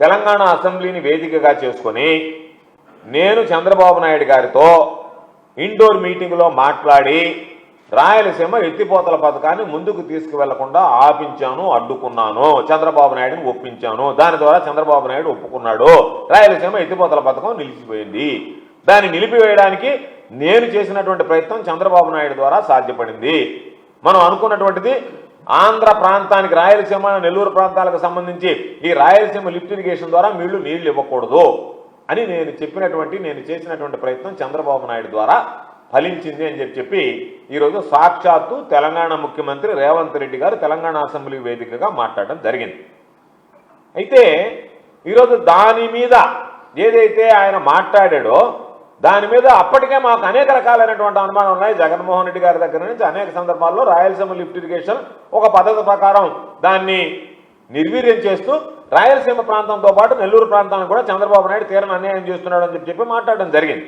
తెలంగాణ అసెంబ్లీని వేదికగా చేసుకొని నేను చంద్రబాబు నాయుడు గారితో ఇండోర్ మీటింగ్లో మాట్లాడి రాయలసీమ ఎత్తిపోతల పథకాన్ని ముందుకు తీసుకువెళ్లకుండా ఆపించాను, అడ్డుకున్నాను, చంద్రబాబు నాయుడుని ఒప్పించాను. దాని ద్వారా చంద్రబాబు నాయుడు ఒప్పుకున్నాడు. రాయలసీమ ఎత్తిపోతల పథకం నిలిచిపోయింది. దాన్ని నిలిపివేయడానికి నేను చేసినటువంటి ప్రయత్నం చంద్రబాబు నాయుడు ద్వారా సాధ్యపడింది. మనం అనుకున్నటువంటిది ఆంధ్ర ప్రాంతానికి, రాయలసీమ నెల్లూరు ప్రాంతాలకు సంబంధించి ఈ రాయలసీమ లిఫ్ట్ ఇరిగేషన్ ద్వారా నీళ్లు ఇవ్వకూడదు అని నేను చేసినటువంటి ప్రయత్నం చంద్రబాబు నాయుడు ద్వారా ఫలించింది అని చెప్పి ఈరోజు సాక్షాత్తు తెలంగాణ ముఖ్యమంత్రి రేవంత్ రెడ్డి గారు తెలంగాణ అసెంబ్లీ వేదికగా మాట్లాడడం జరిగింది. అయితే ఈరోజు దాని మీద ఏదైతే ఆయన మాట్లాడాడో దాని మీద అప్పటికే మాకు అనేక రకాలైనటువంటి అనుమానాలు ఉన్నాయి. జగన్మోహన్ రెడ్డి గారి దగ్గర నుంచి అనేక సందర్భాల్లో రాయలసీమ లిఫ్ట్ ఇరిగేషన్ ఒక పద్ధతి ప్రకారం దాన్ని నిర్వీర్యం చేస్తూ రాయలసీమ ప్రాంతంతో పాటు నెల్లూరు ప్రాంతానికి కూడా చంద్రబాబు నాయుడు తీరని అన్యాయం చేస్తున్నాడు అని చెప్పి మాట్లాడడం జరిగింది.